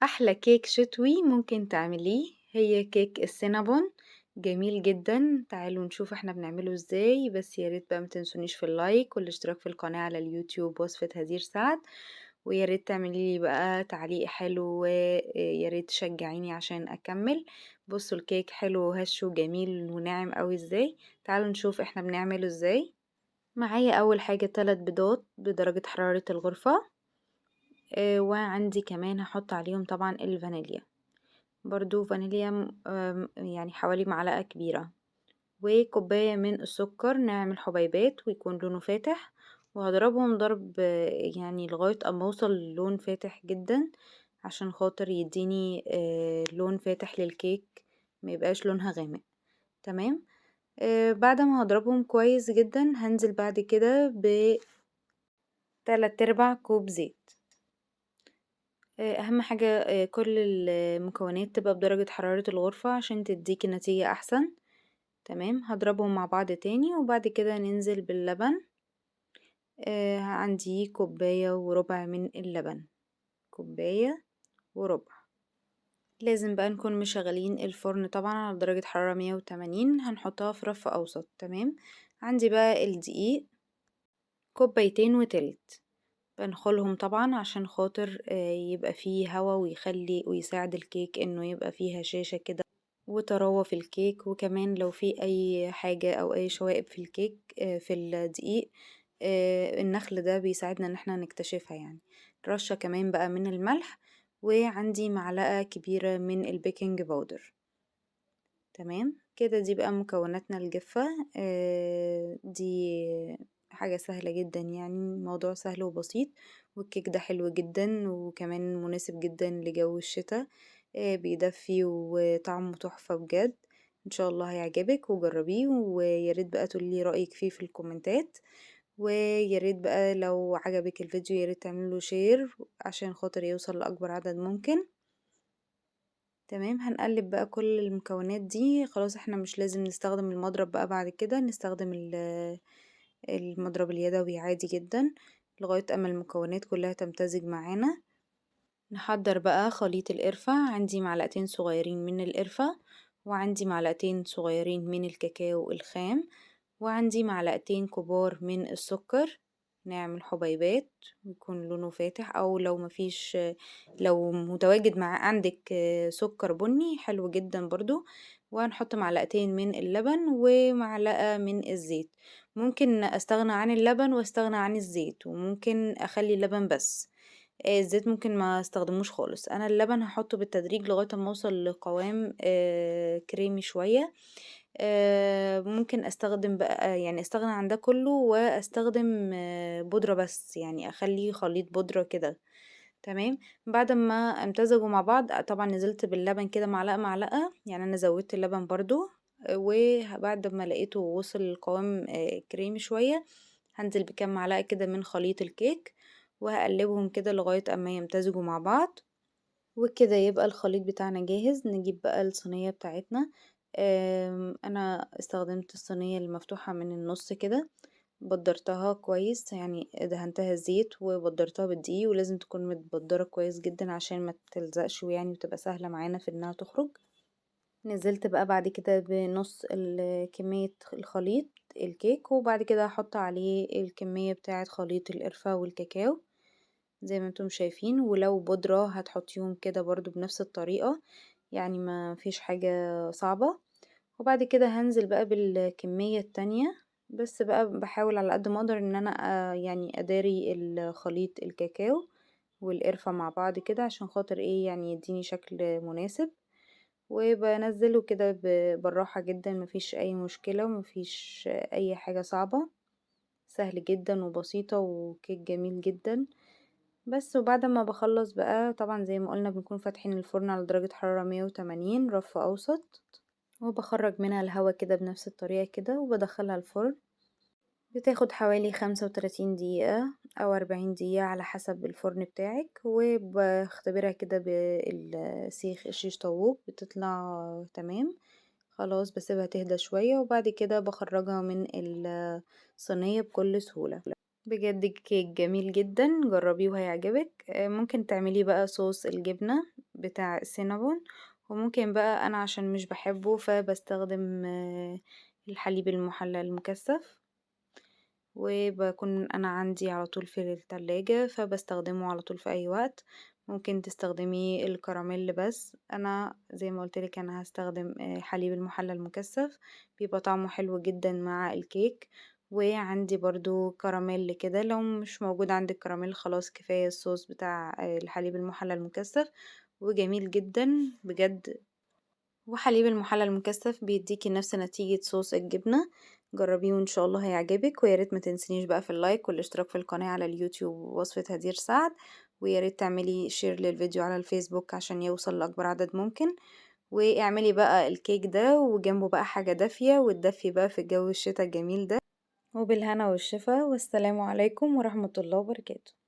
احلى كيك شتوي ممكن تعمليه هي كيك السينابون. جميل جدا، تعالوا نشوف احنا بنعمله ازاي. بس يا ريت بقى ما تنسونيش في اللايك والاشتراك في القناة على اليوتيوب وصفة هدير سعد. ويا ريت تعملي لي بقى تعليق حلو، ويا ريت تشجعيني عشان اكمل. بصوا الكيك حلو وهش وجميل وناعم قوي ازاي. تعالوا نشوف احنا بنعمله ازاي. معايا اول حاجة 3 بيضات بدرجة حرارة الغرفة. وعندي كمان هحط عليهم طبعا الفانيليا، برضو فانيليا يعني حوالي معلقة كبيرة. وكوباية من السكر ناعم الحبيبات ويكون لونه فاتح. وهضربهم ضرب يعني لغاية اما اوصل لون فاتح جدا، عشان خاطر يديني لون فاتح للكيك، ما يبقاش لونها غامق. تمام. بعد ما هضربهم كويس جدا هنزل بعد كده ب3/4 كوب زيت. اهم حاجة كل المكونات تبقى بدرجة حرارة الغرفة عشان تديكي نتيجة احسن. تمام، هضربهم مع بعض تاني وبعد كده ننزل باللبن. عندي كوباية وربع من اللبن، كوباية وربع. لازم بقى نكون مشغلين الفرن طبعا على درجة حرارة 180، هنحطها في رف اوسط. تمام. عندي بقى الدقيق، كوبايتين وتلت. بنخلهم طبعا عشان خاطر يبقى فيه هوا ويخلي ويساعد الكيك انه يبقى فيه هشاشة كده وطراوة في الكيك. وكمان لو في اي حاجة او اي شوائب في الكيك في الدقيق، النخل ده بيساعدنا ان احنا نكتشفها يعني. رشة كمان بقى من الملح، وعندي معلقة كبيرة من البيكنج باودر. تمام كده، دي بقى مكوناتنا الجافة. دي حاجة سهلة جدا، يعني الموضوع سهل وبسيط. والكيك ده حلو جدا وكمان مناسب جدا لجو الشتاء. بيدفي وطعمه تحفة بجد. ان شاء الله هيعجبك وجربيه، وياريت بقى تقولي رأيك فيه في الكومنتات. وياريت بقى لو عجبك الفيديو ياريت تعملوا شير عشان خاطر يوصل لأكبر عدد ممكن. تمام، هنقلب بقى كل المكونات دي. خلاص احنا مش لازم نستخدم المضرب بقى، بعد كده نستخدم المضرب اليدوي عادي جدا لغاية اما المكونات كلها تمتزج معانا. نحضر بقى خليط القرفة. عندي معلقتين صغيرين من القرفة، وعندي معلقتين صغيرين من الكاكاو الخام، وعندي معلقتين كبار من السكر نعمل حبيبات ويكون لونه فاتح. او لو مفيش، لو متواجد مع عندك سكر بني حلو جدا برضو. وهنحط معلقتين من اللبن ومعلقة من الزيت. ممكن استغنى عن اللبن واستغنى عن الزيت، وممكن اخلي اللبن بس. الزيت ممكن ما استخدموش خالص. انا اللبن هحطه بالتدريج لغاية ما اوصل لقوام كريمي شوية. ممكن استخدم بقى، يعني استغنى عن ده كله واستخدم بودرة بس، يعني اخليه خليط بودرة كده. تمام. بعد ما امتزجوا مع بعض طبعا نزلت باللبن كده معلقة معلقة، يعني انا زودت اللبن برضو. وبعد ما لقيته وصل لقوام كريمي شوية، هنزل بكام معلقة كده من خليط الكيك، وهقلبهم كده لغاية اما يمتزجوا مع بعض. وكده يبقى الخليط بتاعنا جاهز. نجيب بقى الصينية بتاعتنا. انا استخدمت الصينية المفتوحة من النص كده، بدرتها كويس، يعني دهنتها زيت وبدرتها بالدقيق، ولازم تكون متبدرة كويس جدا عشان ما تلزقش ويعني وتبقى سهلة معانا في انها تخرج. نزلت بقى بعد كده بنص كمية الخليط الكيك، وبعد كده هحط عليه الكمية بتاعة خليط القرفة والكاكاو زي ما انتم شايفين. ولو بودرة هتحطيهم كده برضو بنفس الطريقة، يعني ما فيش حاجة صعبة. وبعد كده هنزل بقى بالكمية التانية. بس بقى بحاول على قد ما اقدر ان انا يعني اداري الخليط الكاكاو والقرفة مع بعض كده عشان خاطر ايه، يعني يديني شكل مناسب. وبنزله كده بالراحة جدا، مفيش اي مشكلة ومفيش اي حاجة صعبة. سهل جدا وبسيطة وكيك جميل جدا. بس وبعد ما بخلص بقى طبعا زي ما قلنا بنكون فاتحين الفرن على درجة حرارة 180 رف اوسط، وبخرج منها الهواء كده بنفس الطريقة كده وبدخلها الفرن. بتاخد حوالي 35 دقيقة او 40 دقيقة على حسب الفرن بتاعك. وبختبرها كده بالسيخ الشيش طاووق بتطلع تمام. خلاص بسيبها تهدى شوية وبعد كده بخرجها من الصينية بكل سهولة. بجد كيك جميل جدا، جربيه وهيعجبك. ممكن تعمليه بقى صوص الجبنة بتاع السينابون. وممكن بقى انا عشان مش بحبه فبستخدم الحليب المحلى المكثف، وبكون انا عندي على طول في التلاجة فبستخدمه على طول في اي وقت. ممكن تستخدمي الكراميل، بس انا زي ما قلتلك انا هستخدم حليب المحلى المكثف، بيبقى طعمه حلو جدا مع الكيك. وعندي برضو كراميل كده، لو مش موجود عندك كراميل خلاص كفاية الصوص بتاع الحليب المحلى المكثف، وجميل جدا بجد. وحليب المحلى المكثف بيديكي نفس نتيجة صوص الجبنة. جربيه وان شاء الله هيعجبك، ويا ريت ما تنسينيش بقى في اللايك والاشتراك في القناة على اليوتيوب وصفة هدير سعد. ويا ريت تعملي شير للفيديو على الفيسبوك عشان يوصل لأكبر عدد ممكن. واعملي بقى الكيك ده وجنبه بقى حاجة دافية، وتدفي بقى في جو الشتا الجميل ده. وبالهنا والشفا، والسلام عليكم ورحمة الله وبركاته.